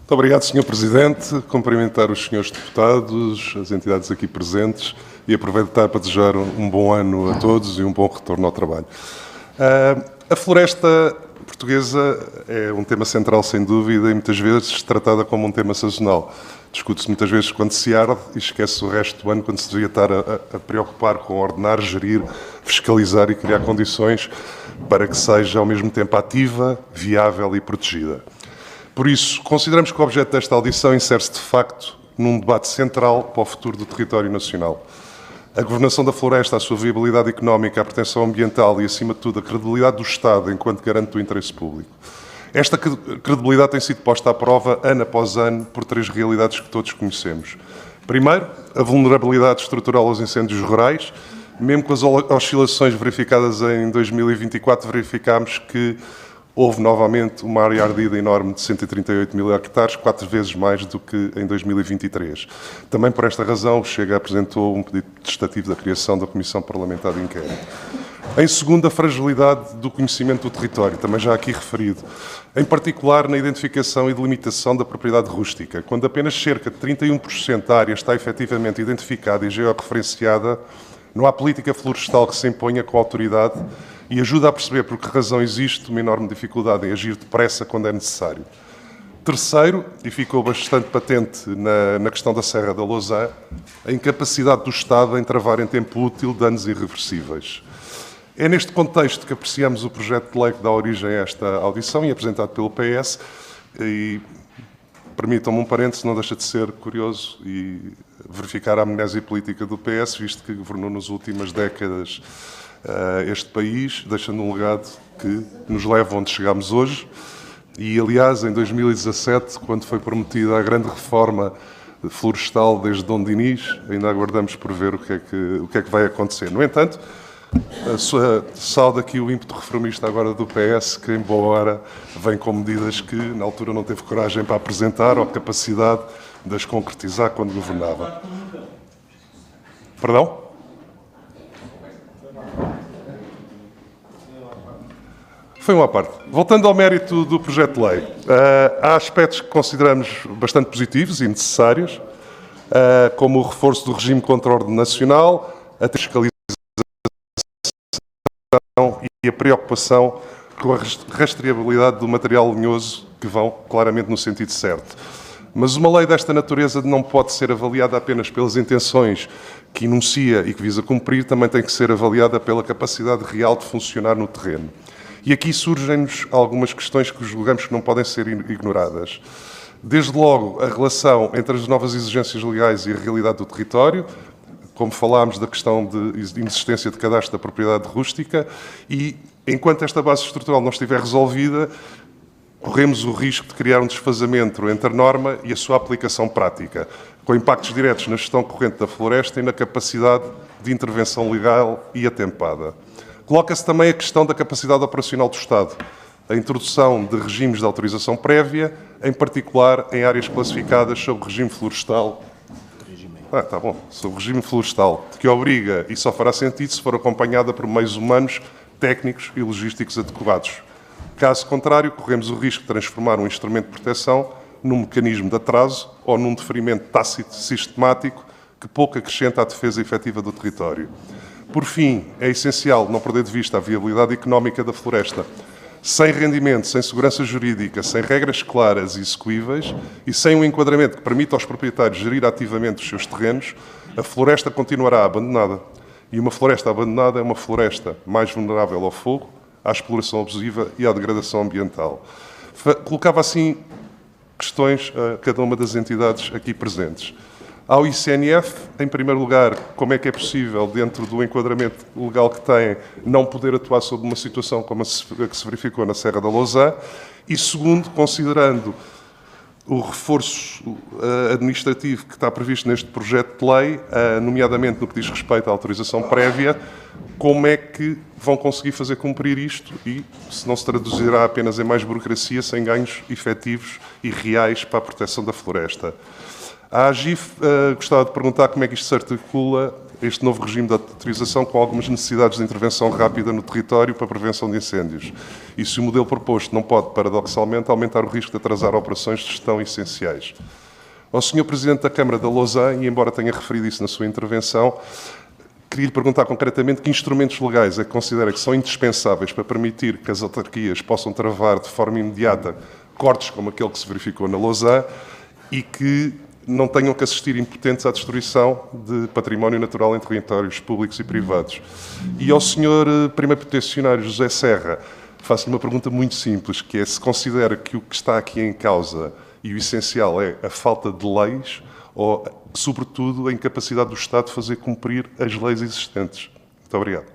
Muito obrigado, Sr. Presidente. Cumprimentar os senhores deputados, as entidades aqui presentes e aproveitar para desejar um bom ano a todos e um bom retorno ao trabalho. A floresta portuguesa é um tema central, sem dúvida, e muitas vezes tratada como um tema sazonal. Discute-se muitas vezes quando se arde e esquece o resto do ano, quando se devia estar a preocupar com ordenar, gerir, fiscalizar e criar condições para que seja ao mesmo tempo ativa, viável e protegida. Por isso, consideramos que o objeto desta audição insere-se de facto num debate central para o futuro do território nacional. A governação da floresta, a sua viabilidade económica, a proteção ambiental e, acima de tudo, a credibilidade do Estado enquanto garante do interesse público. Esta credibilidade tem sido posta à prova, ano após ano, por três realidades que todos conhecemos. Primeiro, a vulnerabilidade estrutural aos incêndios rurais. Mesmo com as oscilações verificadas em 2024, verificámos que houve novamente uma área ardida enorme de 138 mil hectares, 4 vezes mais do que em 2023. Também por esta razão, o Chega apresentou um pedido testativo da criação da Comissão Parlamentar de Inquérito. Em segundo, a fragilidade do conhecimento do território, também já aqui referido, em particular na identificação e delimitação da propriedade rústica, quando apenas cerca de 31% da área está efetivamente identificada e georreferenciada, não há política florestal que se imponha com autoridade e ajuda a perceber por que razão existe uma enorme dificuldade em agir depressa quando é necessário. Terceiro, e ficou bastante patente na questão da Serra da Lousã, a incapacidade do Estado em travar em tempo útil danos irreversíveis. É neste contexto que apreciamos o projeto de lei que dá origem a esta audição e apresentado pelo PS, e permitam-me um parêntese, não deixa de ser curioso e verificar a amnésia política do PS, visto que governou nas últimas décadas este país, deixando um legado que nos leva onde chegamos hoje. E, aliás, em 2017, quando foi prometida a grande reforma florestal desde Dom Dinis, ainda aguardamos por ver o que é que vai acontecer. No entanto, salda aqui o ímpeto reformista agora do PS, que, embora vem com medidas que, na altura, não teve coragem para apresentar ou capacidade de as concretizar quando governava. Perdão? Foi uma parte. Voltando ao mérito do projeto de lei, há aspectos que consideramos bastante positivos e necessários, como o reforço do regime de controle nacional, a fiscalização e a preocupação com a rastreabilidade do material lenhoso, que vão claramente no sentido certo. Mas uma lei desta natureza não pode ser avaliada apenas pelas intenções que enuncia e que visa cumprir, também tem que ser avaliada pela capacidade real de funcionar no terreno. E aqui surgem-nos algumas questões que julgamos que não podem ser ignoradas. Desde logo, a relação entre as novas exigências legais e a realidade do território, como falámos da questão de inexistência de cadastro da propriedade rústica, e enquanto esta base estrutural não estiver resolvida, corremos o risco de criar um desfazamento entre a norma e a sua aplicação prática, com impactos diretos na gestão corrente da floresta e na capacidade de intervenção legal e atempada. Coloca-se também a questão da capacidade operacional do Estado, a introdução de regimes de autorização prévia, em particular em áreas classificadas sob o regime florestal. Sob o regime florestal, que obriga, e só fará sentido se for acompanhada por meios humanos, técnicos e logísticos adequados. Caso contrário, corremos o risco de transformar um instrumento de proteção num mecanismo de atraso ou num deferimento tácito sistemático que pouco acrescenta à defesa efetiva do território. Por fim, é essencial não perder de vista a viabilidade económica da floresta. Sem rendimento, sem segurança jurídica, sem regras claras e execuíveis e sem um enquadramento que permita aos proprietários gerir ativamente os seus terrenos, a floresta continuará abandonada. E uma floresta abandonada é uma floresta mais vulnerável ao fogo, à exploração abusiva e à degradação ambiental. Colocava assim questões a cada uma das entidades aqui presentes. Ao ICNF, em primeiro lugar, como é que é possível, dentro do enquadramento legal que tem, não poder atuar sobre uma situação como a que se verificou na Serra da Lousã? E segundo, considerando o reforço administrativo que está previsto neste projeto de lei, nomeadamente no que diz respeito à autorização prévia, como é que vão conseguir fazer cumprir isto e se não se traduzirá apenas em mais burocracia, sem ganhos efetivos e reais para a proteção da floresta? A AGIF gostava de perguntar como é que isto se articula, este novo regime de autorização, com algumas necessidades de intervenção rápida no território para a prevenção de incêndios. E se o modelo proposto não pode, paradoxalmente, aumentar o risco de atrasar operações de gestão essenciais. Ao Sr. Presidente da Câmara da Lousã, e embora tenha referido isso na sua intervenção, queria lhe perguntar concretamente que instrumentos legais é que considera que são indispensáveis para permitir que as autarquias possam travar de forma imediata cortes como aquele que se verificou na Lousã e que não tenham que assistir impotentes à destruição de património natural em territórios públicos e privados. E ao Sr. Primeiro Peticionário José Serra, faço-lhe uma pergunta muito simples, que é se considera que o que está aqui em causa e o essencial é a falta de leis ou, sobretudo, a incapacidade do Estado de fazer cumprir as leis existentes. Muito obrigado.